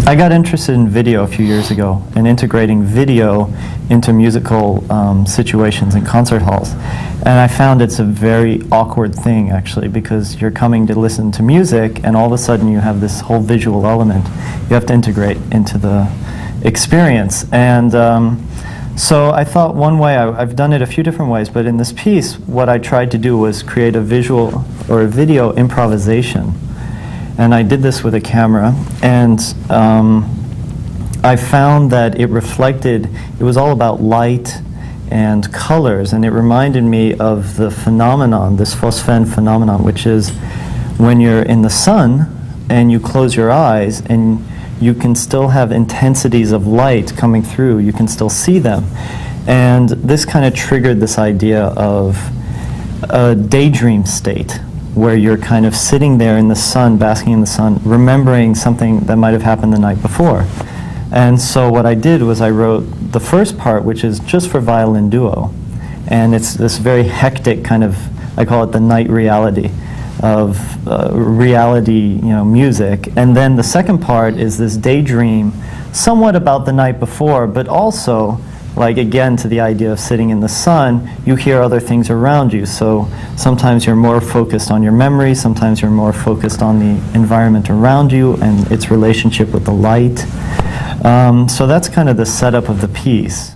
I got interested in video a few years ago and integrating video into musical situations in concert halls. And I found it's a very awkward thing, actually, because you're coming to listen to music and all of a sudden you have this whole visual element you have to integrate into the experience. And so I thought one way, I've done it a few different ways, but in this piece, what I tried to do was create a visual or a video improvisation. And I did this with a camera, and I found that it reflected, it was all about light and colors, and it reminded me of the phenomenon, this phosphène phenomenon, which is when you're in the sun and you close your eyes and you can still have intensities of light coming through, you can still see them. And this kind of triggered this idea of a daydream state, where you're kind of sitting there in the sun, basking in the sun, remembering something that might have happened the night before. And so what I did was I wrote the first part, which is just for violin duo. And it's this very hectic kind of, I call it the night reality of reality, music. And then the second part is this daydream, somewhat about the night before, but also, like again, to the idea of sitting in the sun, you hear other things around you. So sometimes you're more focused on your memory, sometimes you're more focused on the environment around you and its relationship with the light. So that's kind of the setup of the piece.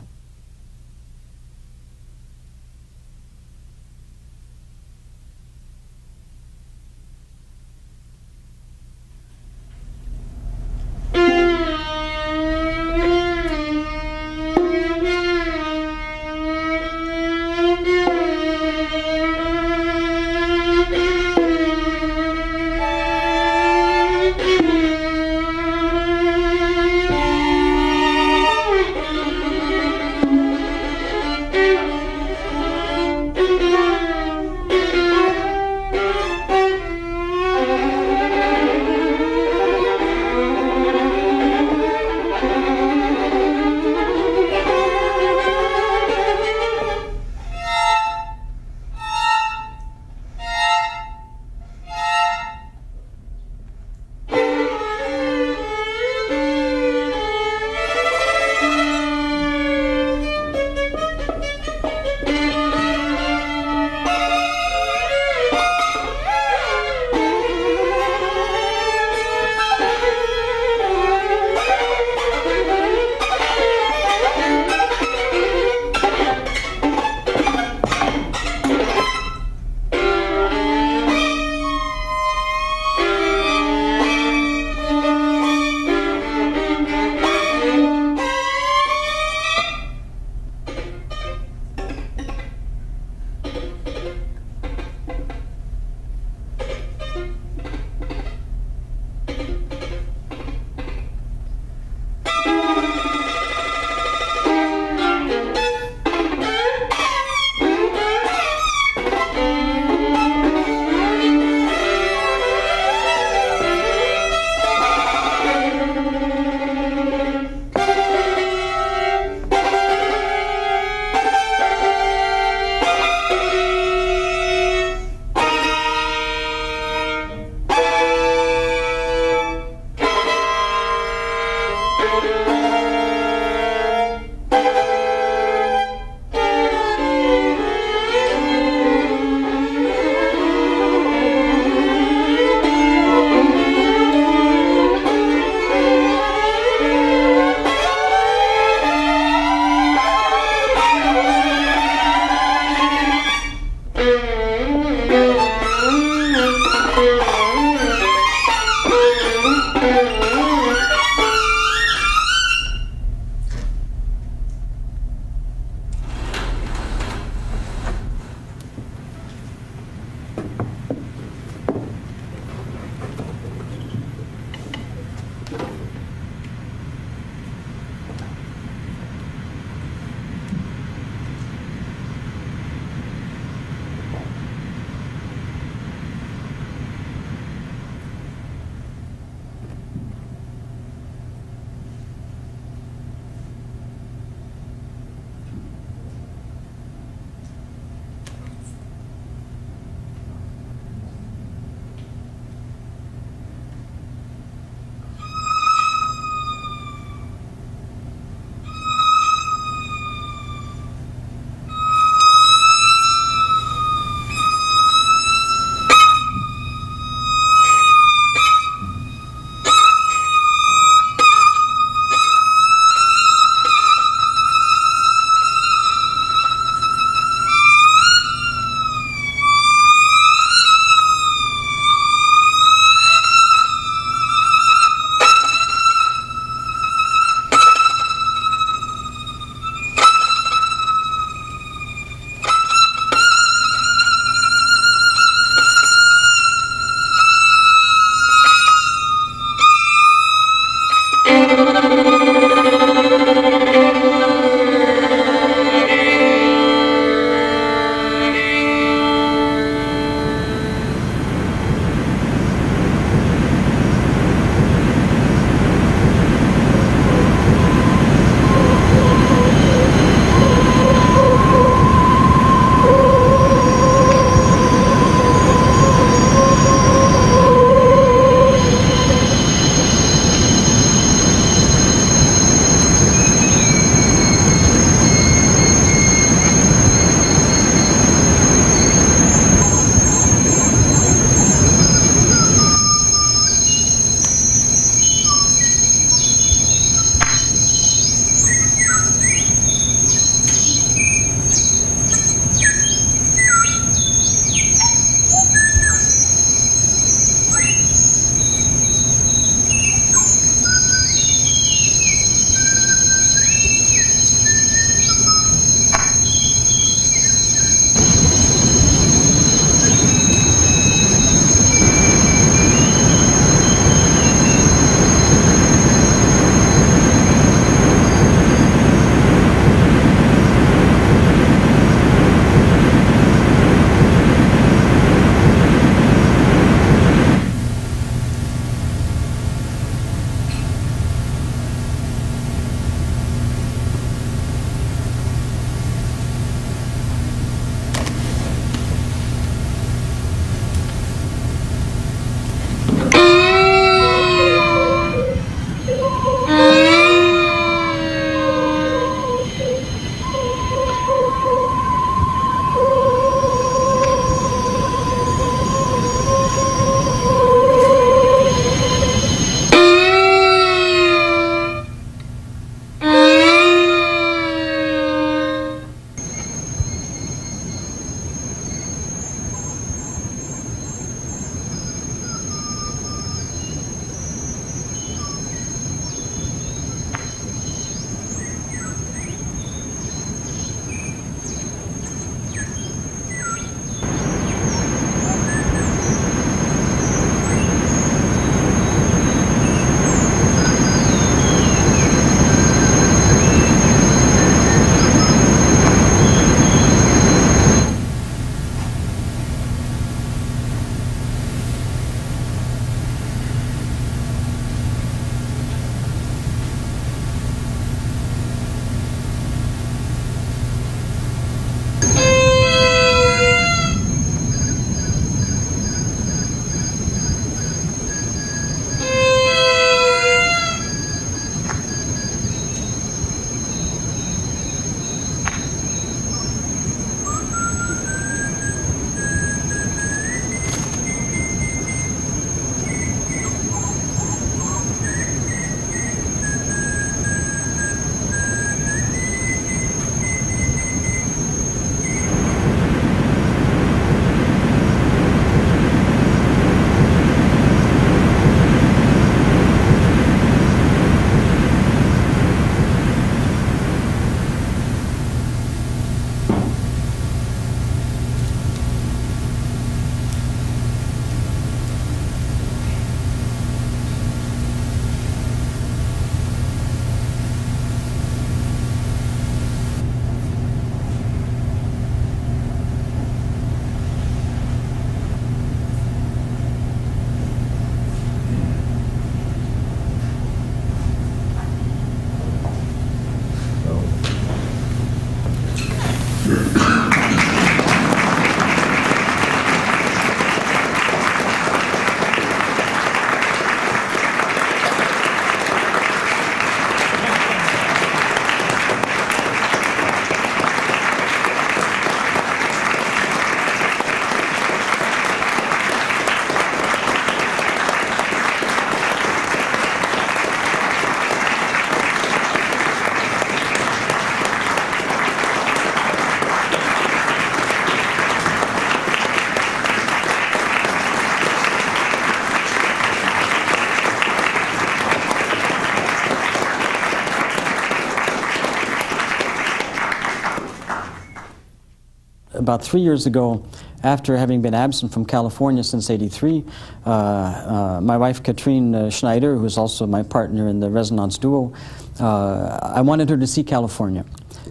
about 3 years ago, after having been absent from California since '83, my wife Katrine Schneider, who is also my partner in the Resonance duo, I wanted her to see California.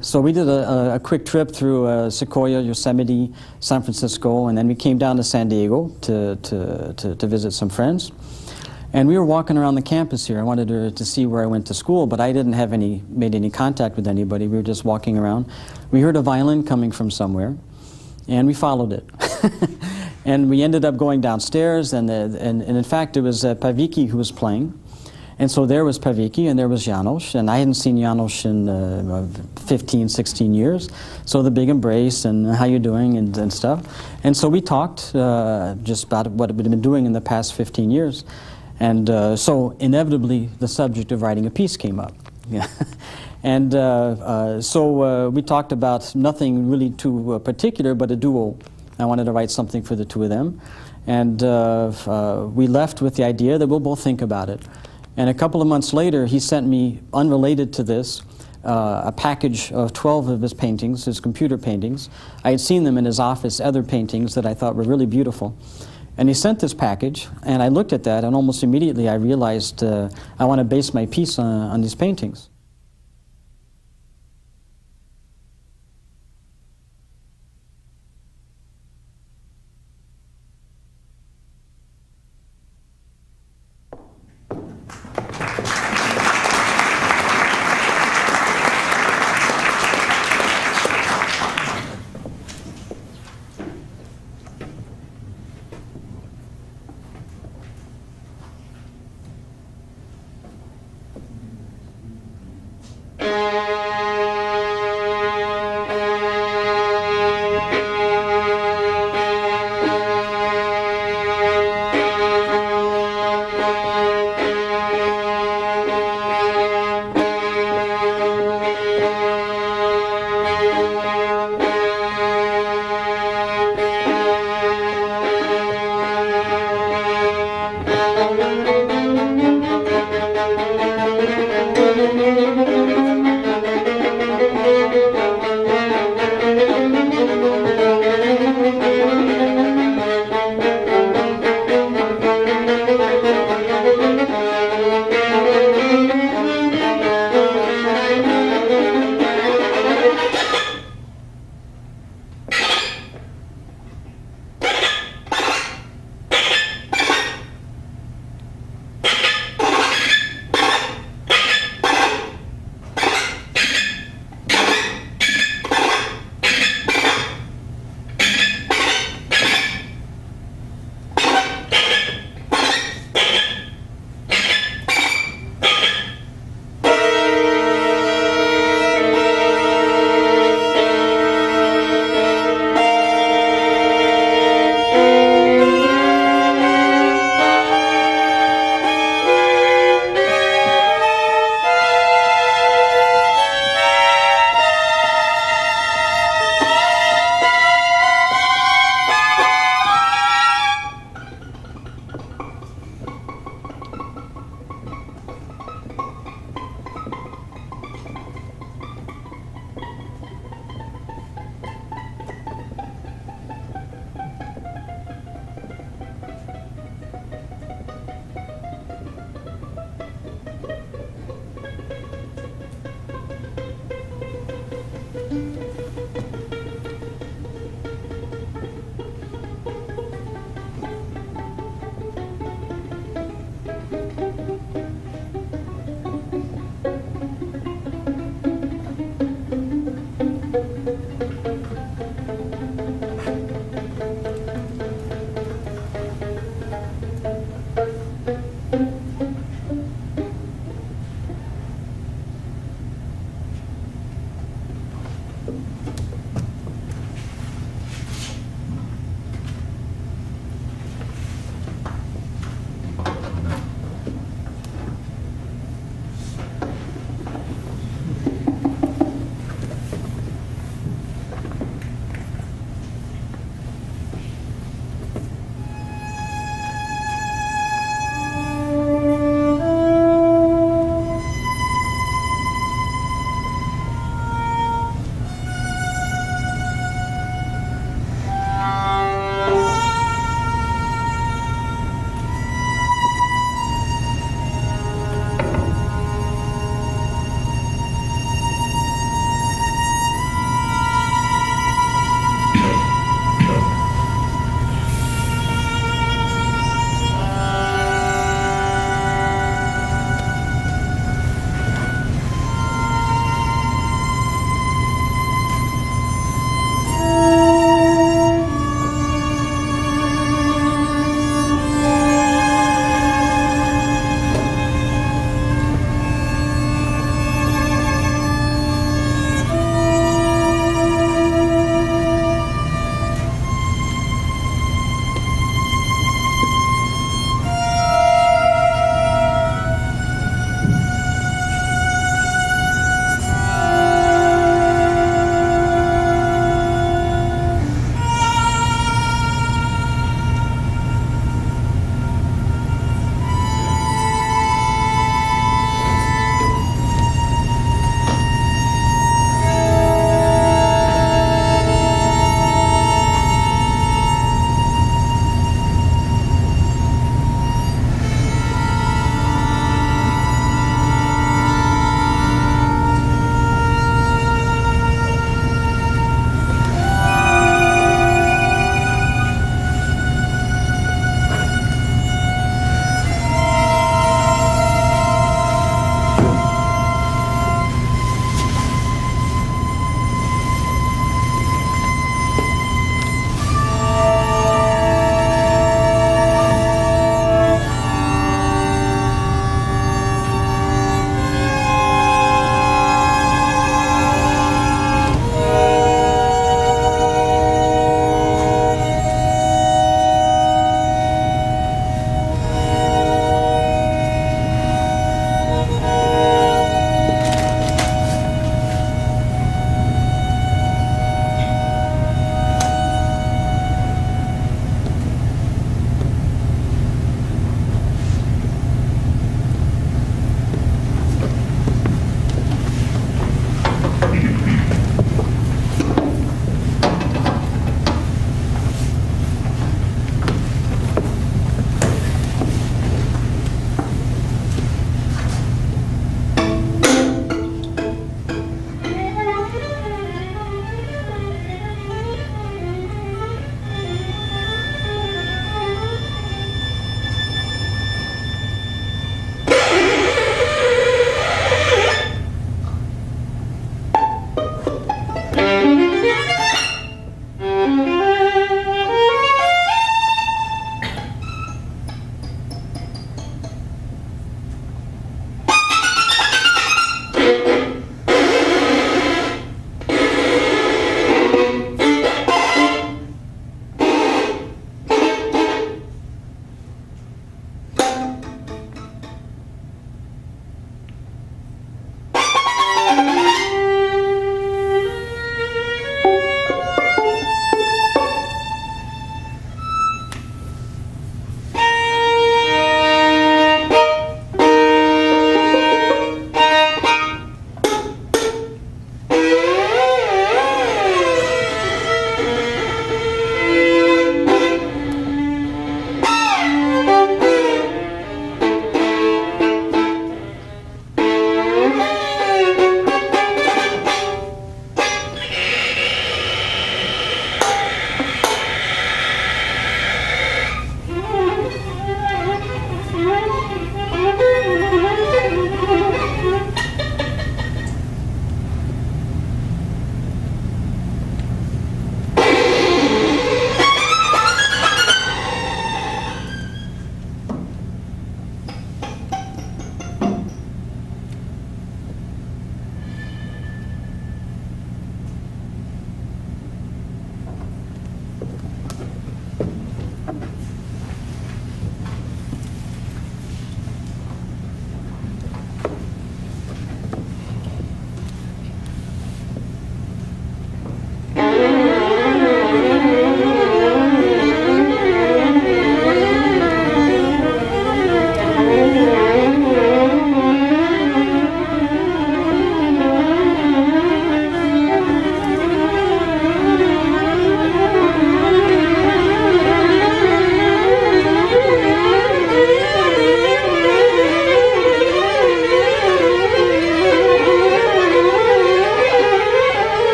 So we did a quick trip through Sequoia, Yosemite, San Francisco, and then we came down to San Diego to visit some friends. And we were walking around the campus here. I wanted her to see where I went to school, but I didn't have made any contact with anybody. We were just walking around. We heard a violin coming from somewhere, and we followed it. And we ended up going downstairs, and in fact, it was Paivikki who was playing. And so there was Paivikki, and there was Janos, and I hadn't seen Janos in 15, 16 years. So the big embrace, and how you doing, and stuff. And so we talked just about what we'd been doing in the past 15 years. And so inevitably, the subject of writing a piece came up. Yeah. And so we talked about nothing really too particular, but a duo. I wanted to write something for the two of them. And we left with the idea that we'll both think about it. And a couple of months later, he sent me, unrelated to this, a package of 12 of his paintings, his computer paintings. I had seen them in his office, other paintings that I thought were really beautiful. And he sent this package, and I looked at that, and almost immediately I realized I want to base my piece on these paintings.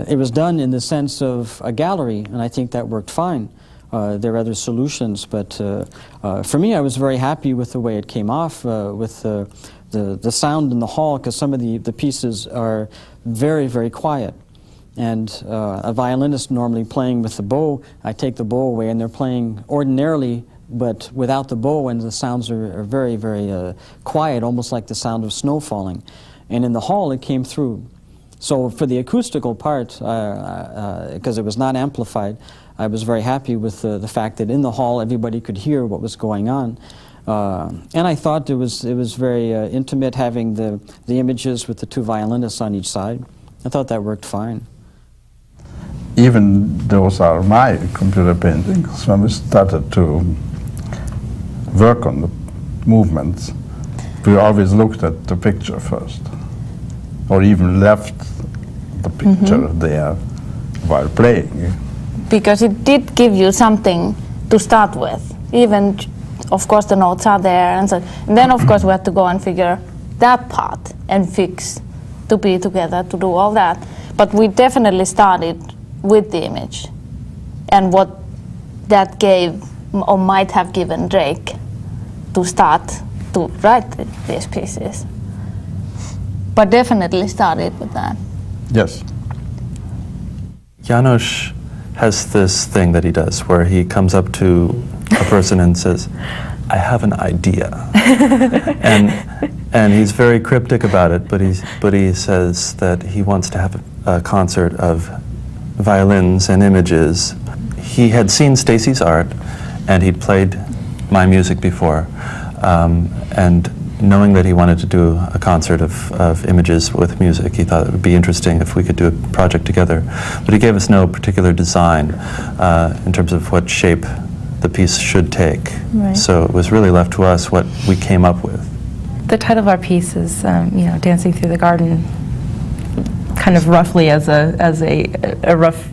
It was done in the sense of a gallery, and I think that worked fine. There are other solutions, but for me, I was very happy with the way it came off, with the sound in the hall, because some of the pieces are very, very quiet. And a violinist normally playing with the bow, I take the bow away, and they're playing ordinarily, but without the bow, and the sounds are very, very quiet, almost like the sound of snow falling. And in the hall, it came through. So for the acoustical part, because it was not amplified, I was very happy with the fact that in the hall everybody could hear what was going on. And I thought it was very intimate, having the images with the two violinists on each side. I thought that worked fine. Even those are my computer paintings. When we started to work on the movements, we always looked at the picture first, or even left the picture there while playing. Because it did give you something to start with. Even, of course, the notes are there, and then of course we had to go and figure that part and fix to be together to do all that. But we definitely started with the image, and what that gave or might have given Drake to start to write these pieces. But definitely started with that. Yes. Janos has this thing that he does where he comes up to a person and says, I have an idea. and he's very cryptic about it, but he says that he wants to have a concert of violins and images. He had seen Stacy's art, and he'd played my music before. And knowing that he wanted to do a concert of images with music, he thought it would be interesting if we could do a project together. But he gave us no particular design in terms of what shape the piece should take. Right. So it was really left to us what we came up with. The title of our piece is, Dancing Through the Garden, kind of roughly as a rough,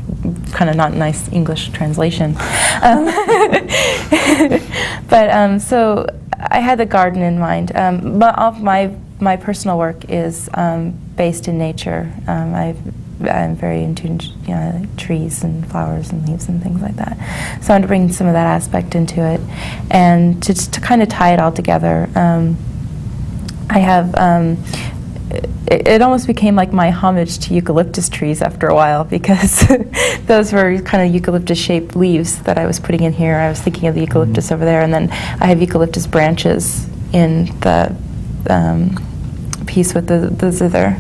kind of not nice English translation. But so I had the garden in mind. But all of my personal work is based in nature. I'm very in tune to like trees and flowers and leaves and things like that. So I wanted to bring some of that aspect into it, and to kind of tie it all together. I have. It almost became like my homage to eucalyptus trees after a while, because those were kind of eucalyptus-shaped leaves that I was putting in here. I was thinking of the eucalyptus over there, and then I have eucalyptus branches in the piece with the zither.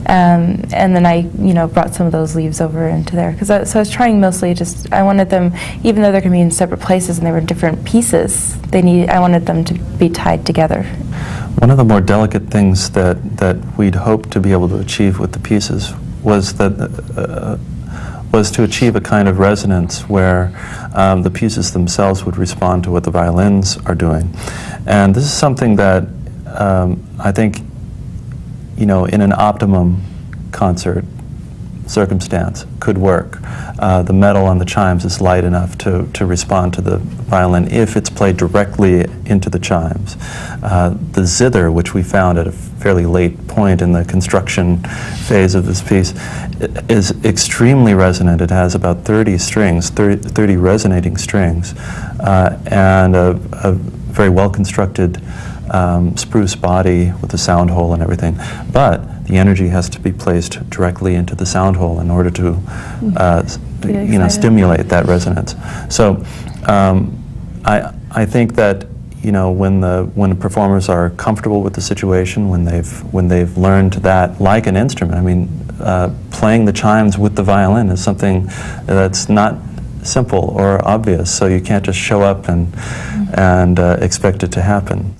And then I, brought some of those leaves over into there. So I was trying mostly I wanted them, even though they're going to be in separate places and they were different pieces, I wanted them to be tied together. One of the more delicate things that we'd hoped to be able to achieve with the pieces was to achieve a kind of resonance where the pieces themselves would respond to what the violins are doing. And this is something that I think, in an optimum concert circumstance could work. The metal on the chimes is light enough to respond to the violin if it's played directly into the chimes. The zither, which we found at a fairly late point in the construction phase of this piece, is extremely resonant. It has about 30 strings, 30 resonating strings, and a very well-constructed spruce body with a sound hole and everything. But the energy has to be placed directly into the sound hole in order to stimulate that resonance. So I think that when the performers are comfortable with the situation, when they've learned that like an instrument, playing the chimes with the violin is something that's not simple or obvious, so you can't just show up and expect it to happen.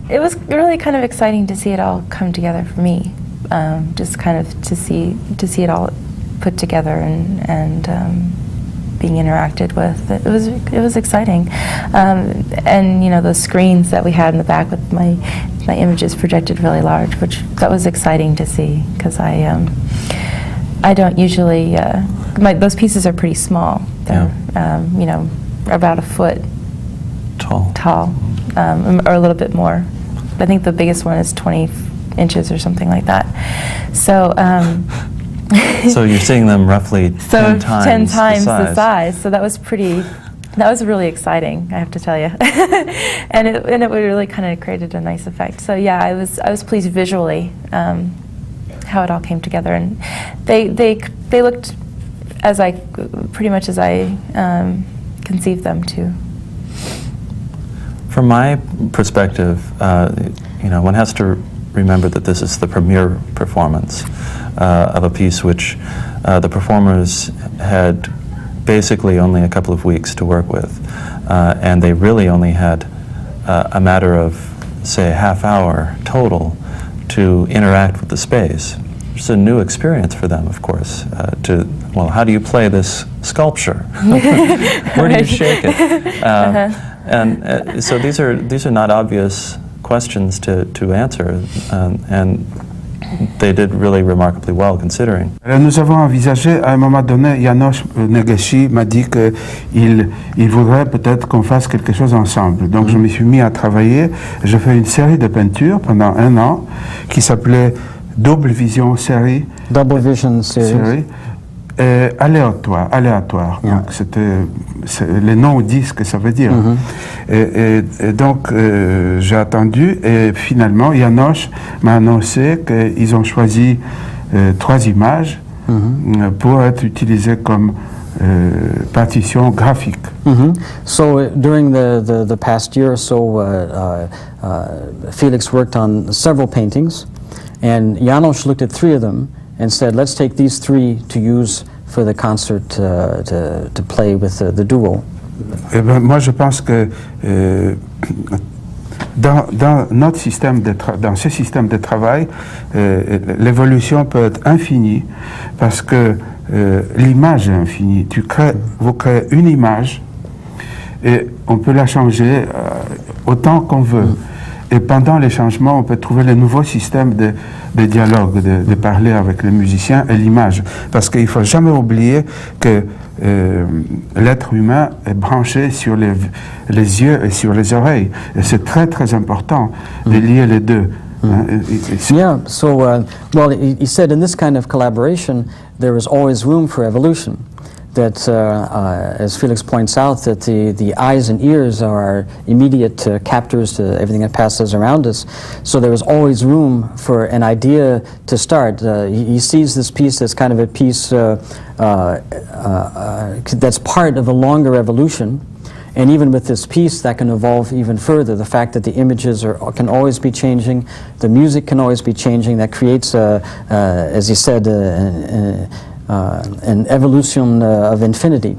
it was really kind of exciting to see it all come together for me. Just kind of to see it all put together and being interacted with. It was exciting, and you know, those screens that we had in the back with my images projected really large, that was exciting to see, because I don't usually those pieces are pretty small. They're you know, about a foot tall, or a little bit more. I think the biggest one is 20 inches or something like that. So. So you're seeing them roughly 10 times the size. So that was really exciting, I have to tell you. and it really kind of created a nice effect. So yeah, I was pleased visually how it all came together, and they looked pretty much as I conceived them to. From my perspective, you know, one has to remember that this is the premiere performance of a piece which the performers had basically only a couple of weeks to work with, and they really only had a matter of, say, a half hour total to interact with the space. It's a new experience for them, of course, well, how do you play this sculpture? Where do you shake it? And so these are not obvious questions to answer, and they did really remarkably well, considering. Nous avons envisagé, à un moment donné, Janos Negyesy m'a dit qu'il voudrait peut-être qu'on fasse quelque chose ensemble. Donc je me suis mis à travailler. Je fais une série de peintures pendant 1 an qui s'appelait Double Vision Série. Double Vision Series. Aléatoire. Yeah. Donc c'est le nom dit ce que ça veut dire. Et donc j'ai attendu, et finalement Janos m'a annoncé qu'ils ont choisi 3 images pour être utilisées comme partition graphique. So during the past year or so, Felix worked on several paintings, and Janos looked at 3 of them and said, let's take these 3 to use for the concert to play with the duo. Eh ben, moi je pense que dans notre système dans ce système de travail, l'évolution peut être infinie, parce que l'image est infinie. Vous créez une image et on peut la changer autant qu'on veut. Et pendant les changements, on peut trouver le nouveau système de dialogue, de parler avec les musiciens et l'image. Parce qu'il ne faut jamais oublier que l'être humain est branché sur les yeux et sur les oreilles. Et c'est très très important de lier les deux. Yeah, so, well, he said in this kind of collaboration, there is always room for evolution. That, as Felix points out, that the eyes and ears are our immediate captors to everything that passes around us. So there is always room for an idea to start. He sees this piece as kind of a piece that's part of a longer evolution. And even with this piece, that can evolve even further. The fact that the images can always be changing, the music can always be changing, that creates, as he said, an evolution of infinity.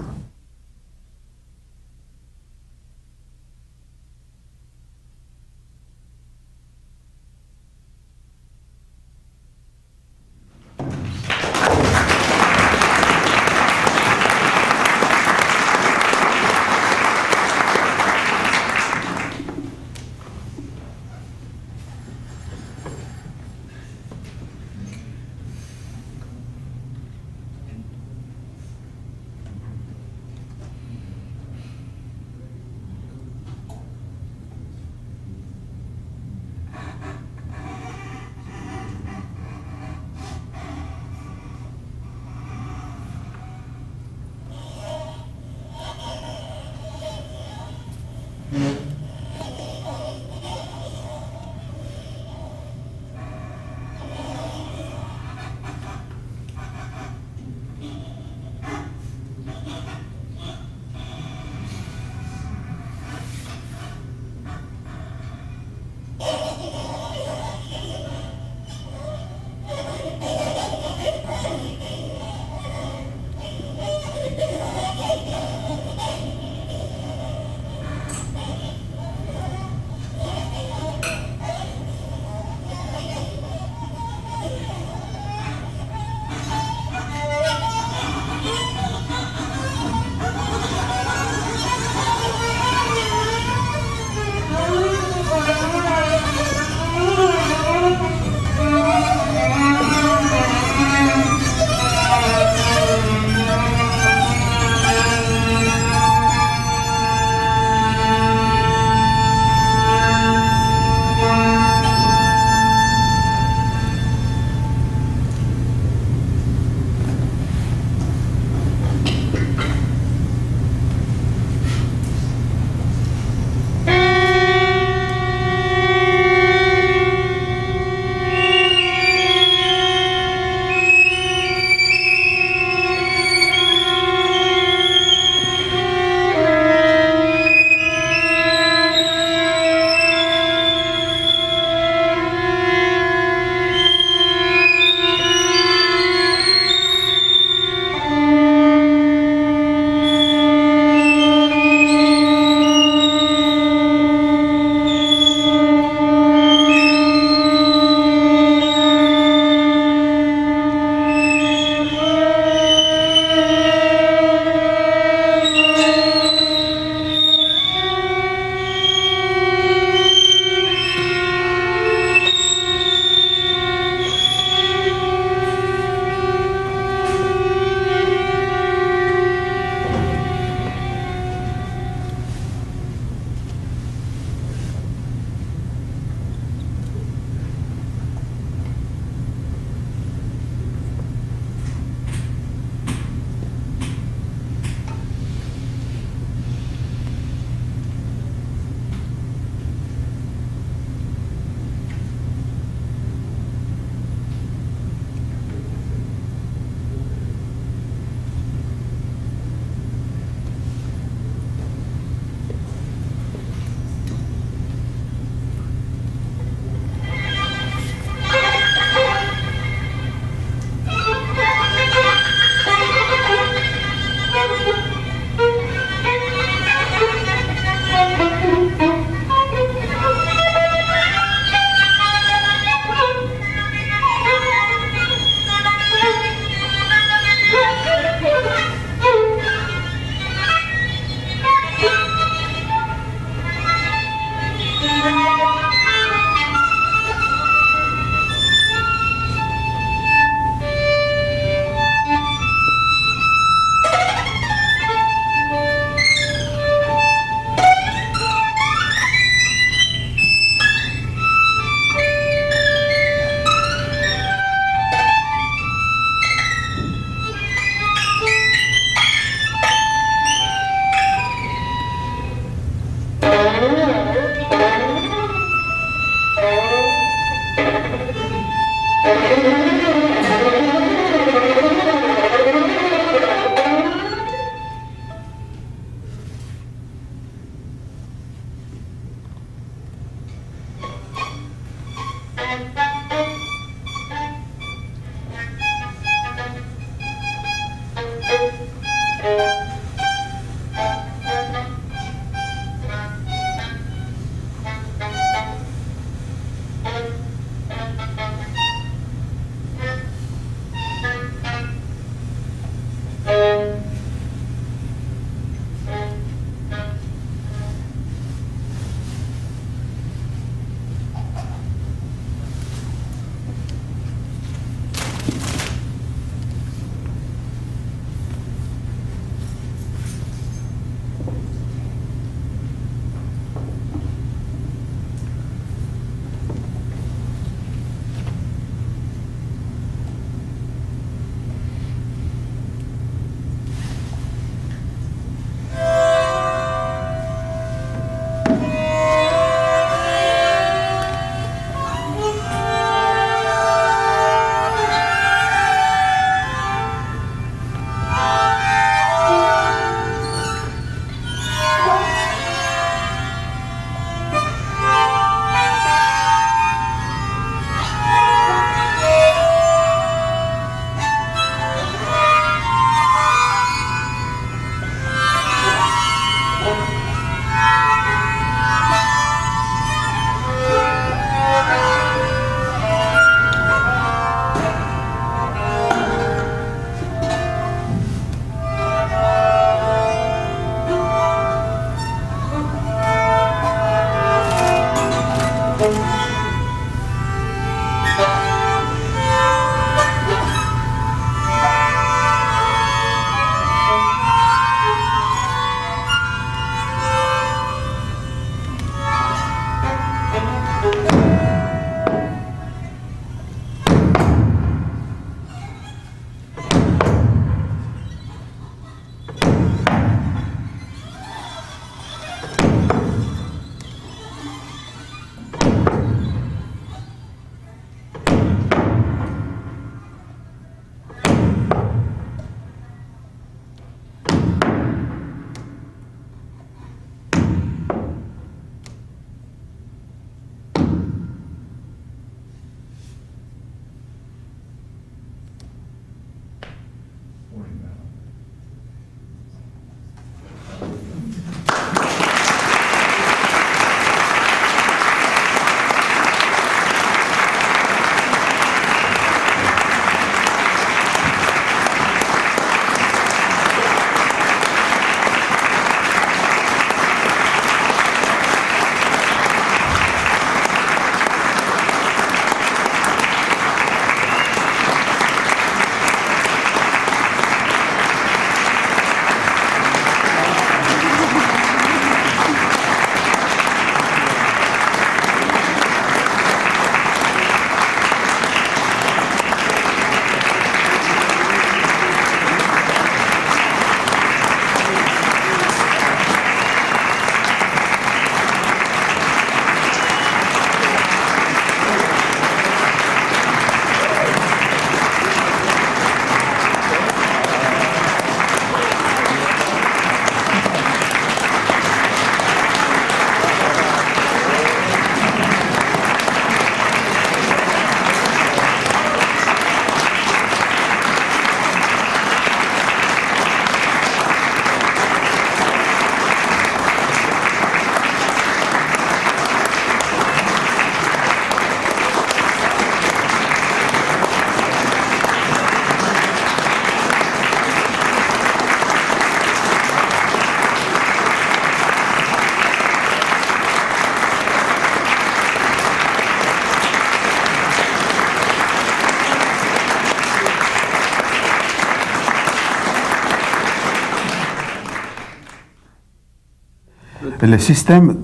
le système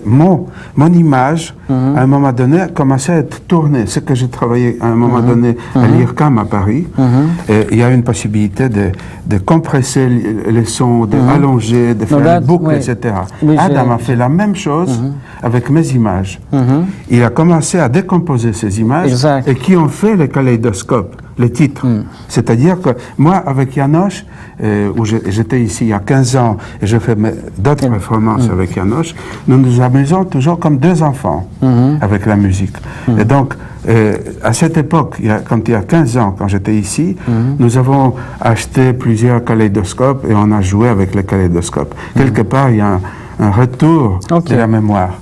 mon image, à un moment donné, commençait à être tourné. Ce que j'ai travaillé à un moment donné à l'IRCAM à Paris, et il y a une possibilité de compresser les sons, de allonger, de faire des boucles, etc. Oui, Adam a fait la même chose avec mes images. Il a commencé à décomposer ces images et qui ont fait le kaléidoscope, les titres. C'est-à-dire que moi, avec Janos, où j'étais ici il y a 15 ans et je fais d'autres performances avec Janos, nous nous amusons toujours comme deux enfants avec la musique. Et donc, à cette époque, quand il y a 15 ans, quand j'étais ici, nous avons acheté plusieurs kaléidoscopes et on a joué avec les kaléidoscopes. Quelque part, il y a un retour de la mémoire.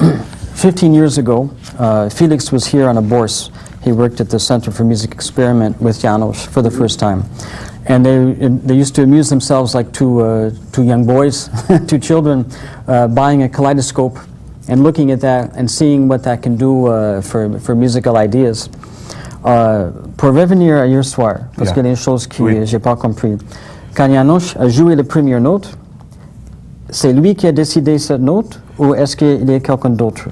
15 years ago, Felix was here on a bourse. He worked at the Center for Music Experiment with Janos for the first time. And they used to amuse themselves like two young boys, two children, buying a kaleidoscope and looking at that and seeing what that can do for musical ideas. Pour revenir à hier soir, parce qu'il y a des choses que j'ai pas compris. Quand Janos a joué la première note, c'est lui qui a décidé cette note ou est-ce qu'il y a quelqu'un d'autre?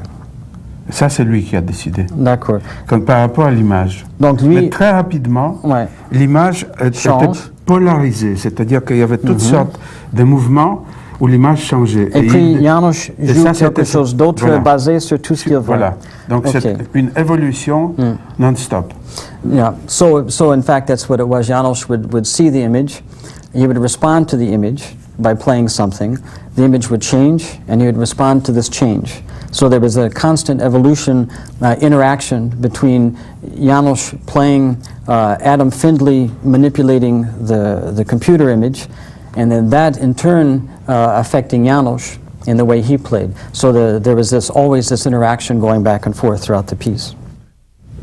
Ça, c'est lui qui a décidé. D'accord. Par rapport à l'image. Donc lui, mais très rapidement, l'image était polarisée, c'est-à-dire qu'il y avait toutes sortes de mouvements où l'image changeait. Et puis Janos joue quelque chose d'autre basé sur tout ce qu'il voit. Voilà. Donc c'est une évolution non-stop. Yeah. So in fact, that's what it was. Janos would see the image, he would respond to the image by playing something. The image would change, and he would respond to this change. So there was a constant evolution, interaction between Janos playing, Adam Findlay manipulating the computer image, and then that in turn affecting Janos in the way he played. So there was always this interaction going back and forth throughout the piece.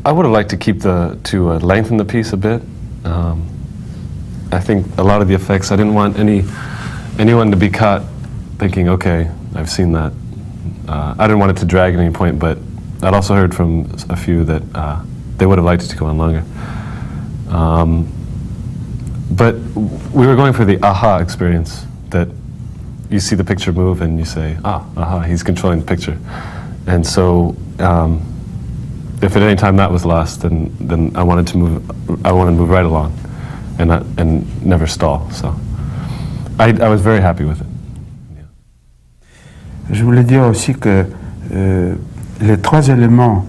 I would have liked to keep to lengthen the piece a bit. I think a lot of the effects, I didn't want anyone to be caught thinking, okay, I've seen that. I didn't want it to drag at any point, but I'd also heard from a few that they would have liked it to go on longer. But we were going for the aha experience, that you see the picture move and you say, aha, he's controlling the picture. And so if at any time that was lost, then I wanted to move right along and never stall. So I was very happy with it. Je voulais dire aussi que les trois éléments,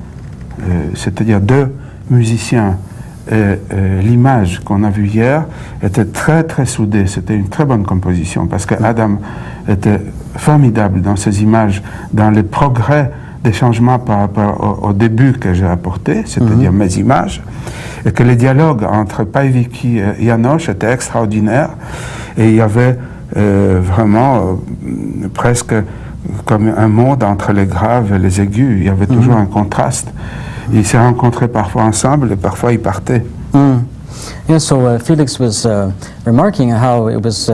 c'est-à-dire deux musiciens et l'image qu'on a vue hier, étaient très très soudés. C'était une très bonne composition parce que Adam était formidable dans ses images, dans les progrès des changements par rapport au début que j'ai apporté, c'est-à-dire mes images, et que les dialogues entre Paivikki et Janos étaient extraordinaires, et il y avait vraiment presque comme un monde entre les graves et les aigus. Il y avait toujours un contraste. Ils se rencontraient parfois ensemble et parfois ils partaient. Yeah, so Felix was remarking how it was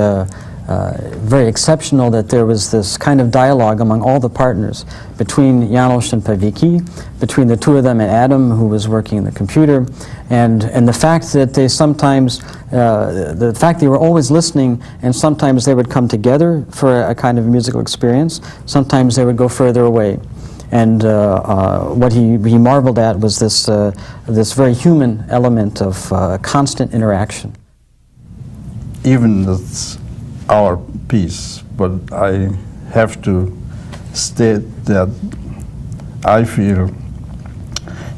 very exceptional that there was this kind of dialogue among all the partners between Janos and Paivikki, between the two of them and Adam, who was working in the computer, and the fact that they sometimes, the fact they were always listening, and sometimes they would come together for a kind of musical experience, sometimes they would go further away. And what he marveled at was this very human element of constant interaction. Even that's our piece, but I have to state that I feel,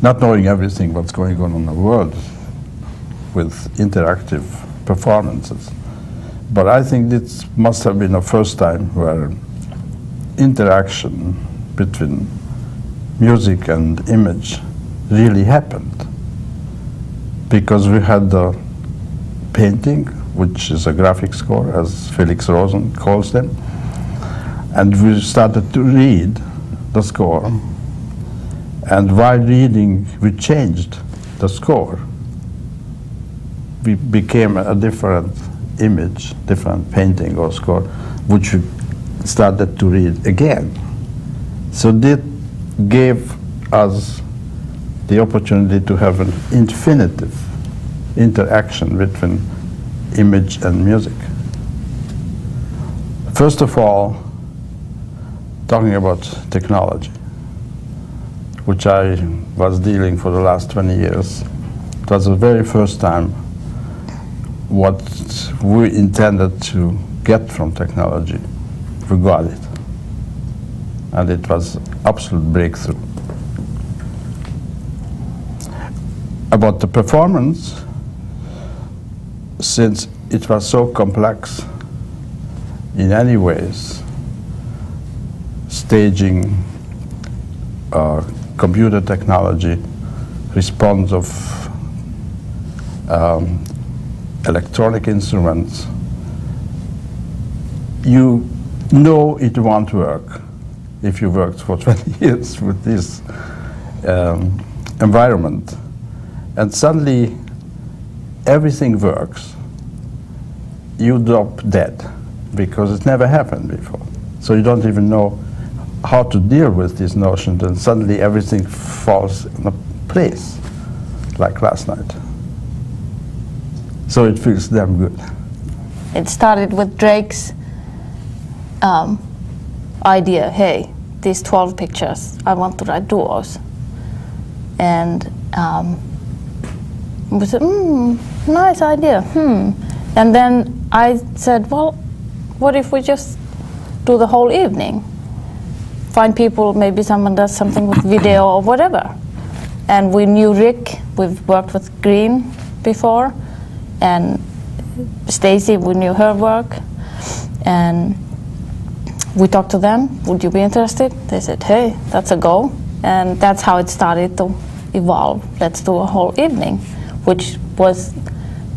not knowing everything what's going on in the world with interactive performances, but I think this must have been the first time where interaction between music and image really happened, because we had the painting, which is a graphic score, as Felix Rosen calls them, and we started to read the score, and while reading we changed the score. We became a different image, different painting or score, which we started to read again. So that gave us the opportunity to have an infinitive interaction between image and music. First of all, talking about technology, which I was dealing for the last 20 years. It was the very first time what we intended to get from technology, we got it. And it was absolute breakthrough. About the performance, since it was so complex in any ways, staging, computer technology, response of electronic instruments, you know it won't work if you worked for 20 years with this environment. And suddenly everything works. You drop dead because it never happened before. So you don't even know how to deal with this notion, and suddenly everything falls in a place, like last night. So it feels damn good. It started with Drake's idea, hey, these 12 pictures, I want to write duos. And we said, nice idea, And then I said, well, what if we just do the whole evening? Find people, maybe someone does something with video or whatever. And we knew Rick, we've worked with Green before, and Stacy, we knew her work. And we talked to them, would you be interested? They said, hey, that's a go. And that's how it started to evolve. Let's do a whole evening, which was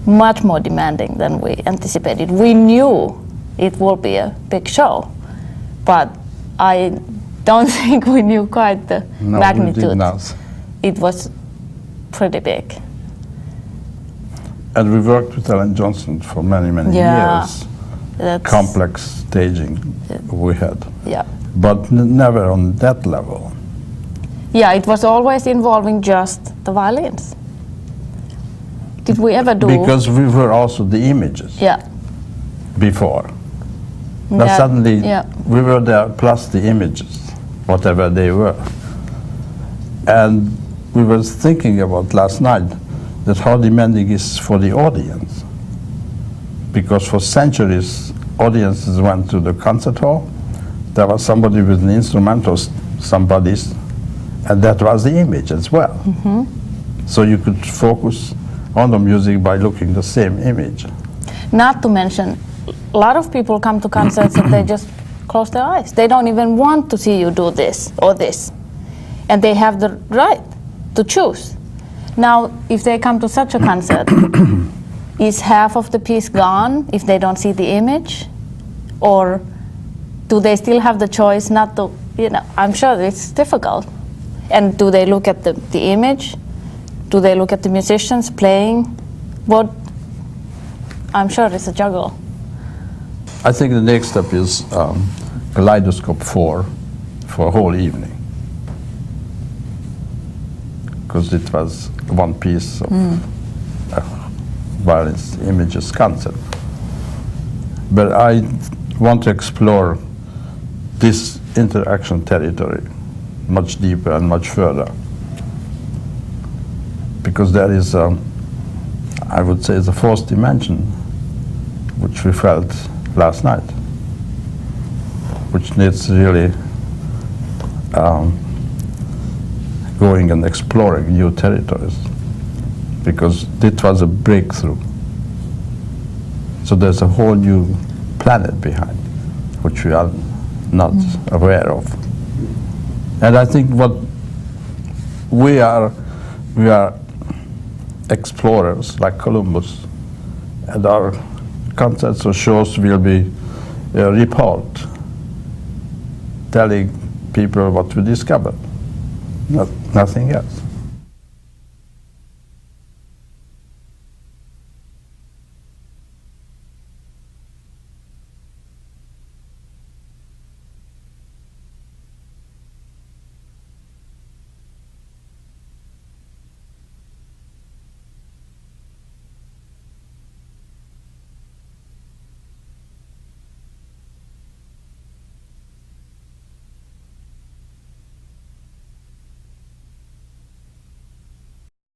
much more demanding than we anticipated. We knew it will be a big show, but I don't think we knew quite the magnitude. We did not. It was pretty big. And we worked with Alan Johnson for many, many years. Complex staging we had. Yeah. But never on that level. Yeah, it was always involving just the violins. Did we ever do? Because we were also the images. Yeah. Before. But suddenly we were there plus the images, whatever they were. And we were thinking about last night that how demanding is for the audience. Because for centuries, audiences went to the concert hall, there was somebody with an instrument or somebody's, and that was the image as well. So you could focus on the music by looking the same image. Not to mention, a lot of people come to concerts and they just close their eyes. They don't even want to see you do this or this. And they have the right to choose. Now, if they come to such a concert, is half of the piece gone if they don't see the image? Or do they still have the choice not to, I'm sure it's difficult. And do they look at the image? Do they look at the musicians playing? What? I'm sure it's a juggle. I think the next step is Kaleidoscope 4 for a whole evening. Because it was one piece of Violins images concept. But I want to explore this interaction territory much deeper and much further. Because there is, I would say, the fourth dimension, which we felt last night, which needs really going and exploring new territories, because it was a breakthrough. So there's a whole new planet behind, which we are not aware of. And I think what we are explorers like Columbus, and our concerts or shows will be a report telling people what we discovered, nothing else.